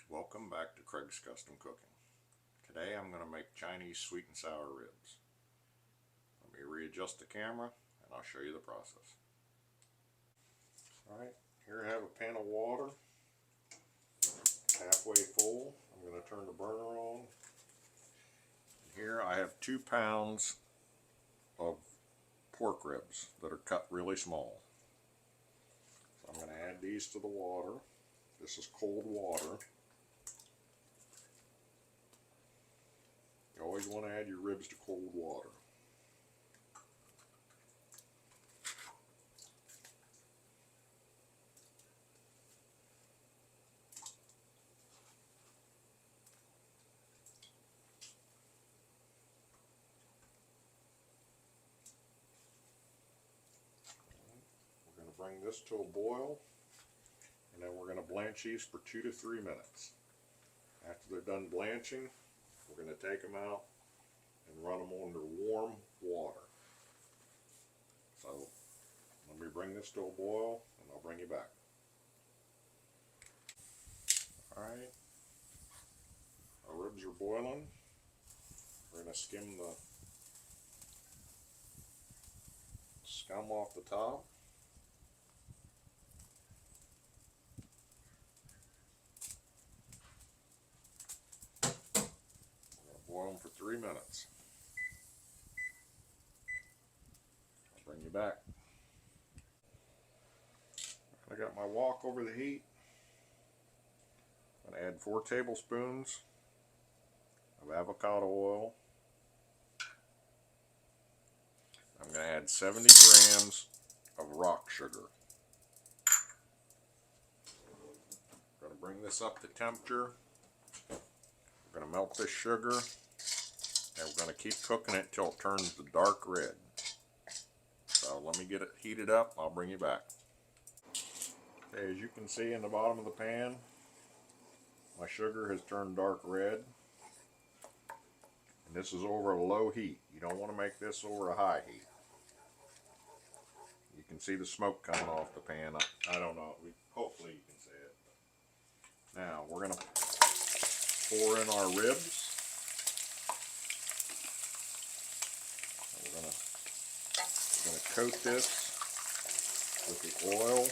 Welcome back to Craig's Custom Cooking. Today I'm going to make Chinese sweet and sour ribs. Let me readjust the camera and I'll show you the process. Alright, here I have a pan of water, halfway full. I'm going to turn the burner on. Here I have 2 pounds of pork ribs that are cut really small. So I'm going to add these to the water. This is cold water. You always want to add your ribs to cold water. We're going to bring this to a boil, and then we're going to blanch these for 2 to 3 minutes. After they're done blanching, we're going to take them out and run them under warm water. So let me bring this to a boil and I'll bring you back. Alright, our ribs are boiling. We're going to skim the scum off the top. Boil them for 3 minutes. I'll bring you back. I got my wok over the heat. I'm going to add 4 tablespoons of avocado oil. I'm going to add 70 grams of rock sugar. I'm going to bring this up to temperature. We're going to melt this sugar, and we're going to keep cooking it till it turns the dark red. So let me get it heated up. I'll bring you back. Okay, as you can see in the bottom of the pan, my sugar has turned dark red. And this is over a low heat. You don't want to make this over a high heat. You can see the smoke coming off the pan. I don't know. Hopefully you can see it. Now we're going to pour in our ribs. We're going to coat this with the oil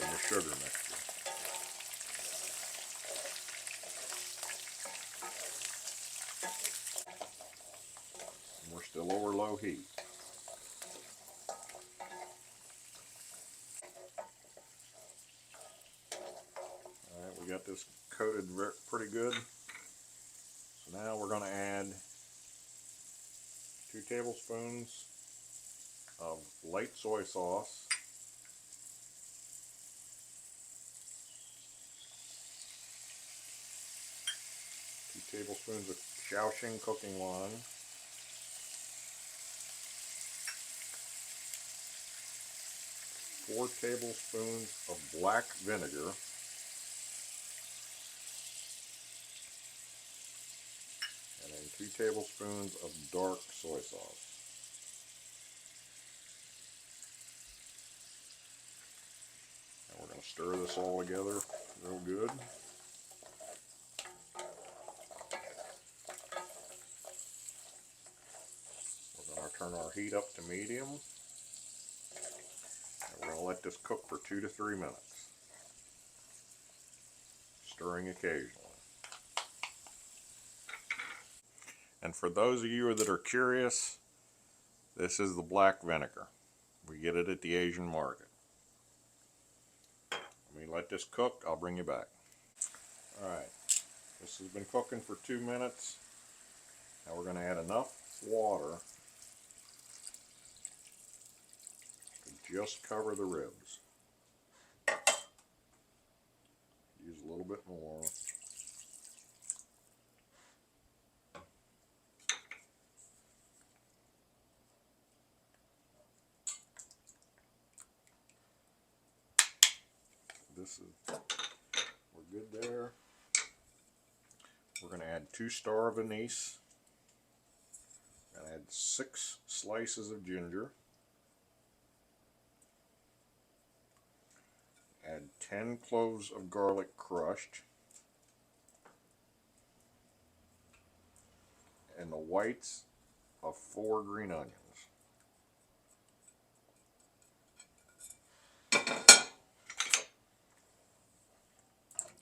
and the sugar mixture. And we're still over low heat. Alright, we got this coated pretty good. So now we're going to add 2 tablespoons of light soy sauce. 2 tablespoons of Garnishing cooking wine. 4 tablespoons of black vinegar. And then 2 tablespoons of dark soy sauce. And we're going to stir this all together real good. We're going to turn our heat up to medium. And we're going to let this cook for 2 to 3 minutes. Stirring occasionally. And for those of you that are curious, this is the black vinegar. We get it at the Asian market. Let me let this cook. I'll bring you back. Alright, this has been cooking for 2 minutes. Now we're going to add enough water to just cover the ribs. Use a little bit more. We're good there. We're going to add 2 star of anise. We're going to add 6 slices of ginger. Add 10 cloves of garlic crushed. And the whites of 4 green onions.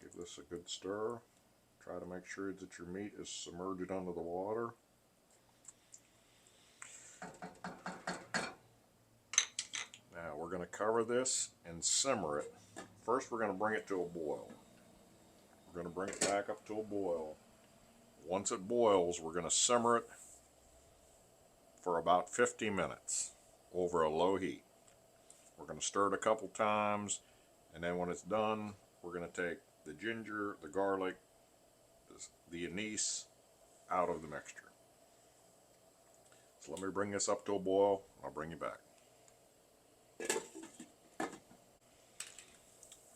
Give this a good stir. Try to make sure that your meat is submerged under the water. Now we're going to cover this and simmer it. First we're going to bring it to a boil. We're going to bring it back up to a boil. Once it boils, we're going to simmer it for about 50 minutes over a low heat. We're going to stir it a couple times, and then when it's done, we're going to take the ginger, the garlic, the anise out of the mixture. So let me bring this up to a boil. I'll bring you back.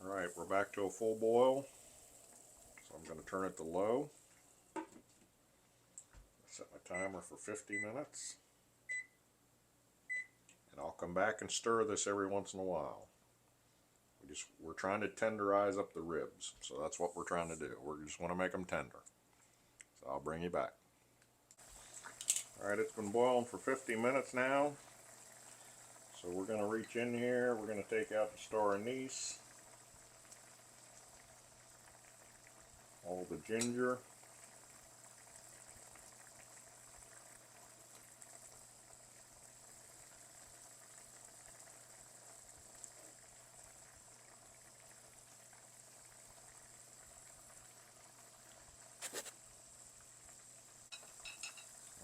Alright, we're back to a full boil. So I'm going to turn it to low. Set my timer for 50 minutes. And I'll come back and stir this every once in a while. We're trying to tenderize up the ribs. So that's what we're trying to do. We just want to make them tender. So I'll bring you back. Alright, it's been boiling for 50 minutes now. So we're going to reach in here. We're going to take out the star anise. All the ginger.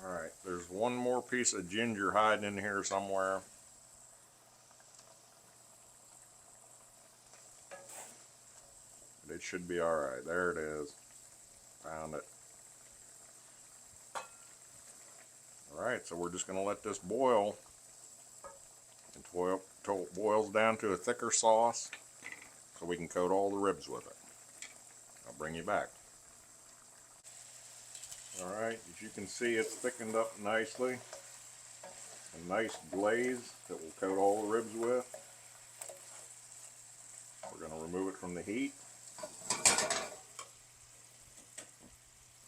Alright, there's one more piece of ginger hiding in here somewhere. But it should be alright. There it is. Found it. Alright, so we're just going to let this boil until it boils down to a thicker sauce so we can coat all the ribs with it. I'll bring you back. Alright, as you can see, it's thickened up nicely. A nice glaze that we'll coat all the ribs with. We're going to remove it from the heat.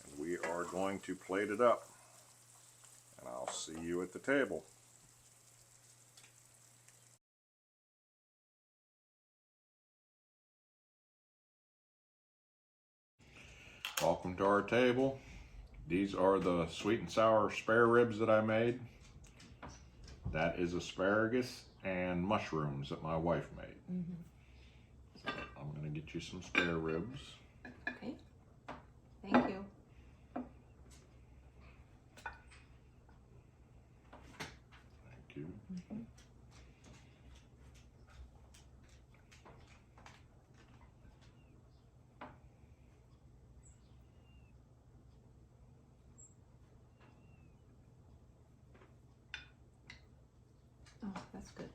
And we are going to plate it up. And I'll see you at the table. Welcome to our table. These are the sweet and sour spare ribs that I made. That is asparagus and mushrooms that my wife made. So I'm going to get you some spare ribs. Okay. Thank you. Thank you. Oh, that's good.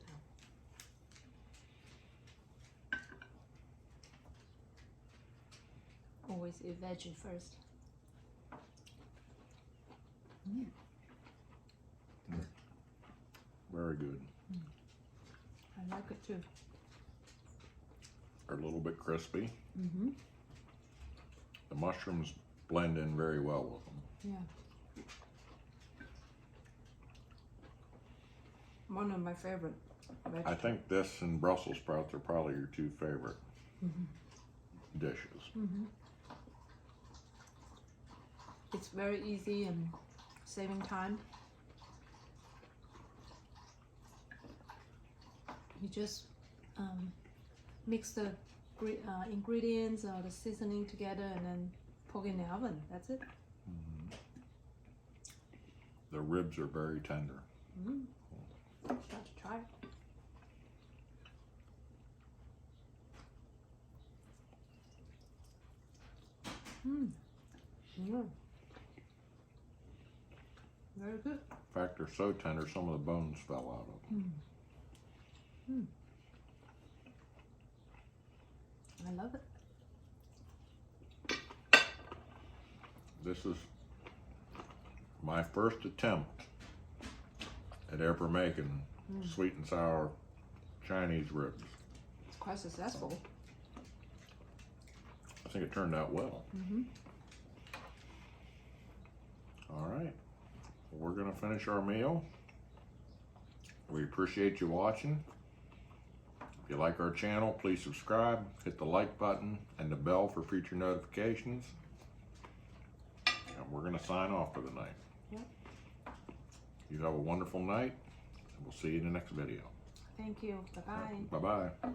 Always eat veggie first. Very good. I like it too. They're a little bit crispy. The mushrooms blend in very well with them. Yeah. One of my favorite vegetables. I think this and Brussels sprouts are probably your two favorite dishes. It's very easy and saving time. You just mix the ingredients or the seasoning together and then poke in the oven. That's it. The ribs are very tender. Got to try it. Very good. In fact, they're so tender, some of the bones fell out of them. I love it. This is my first attempt at ever making sweet and sour Chinese ribs. It's quite successful. think it turned out well. Mm-hmm. All right, we're gonna finish our meal. We appreciate you watching. If you like our channel, please subscribe, hit the like button and the bell for future notifications. And we're gonna sign off for the night. Yep. You have a wonderful night, and we'll see you in the next video. Thank you. Bye-bye. Bye-bye.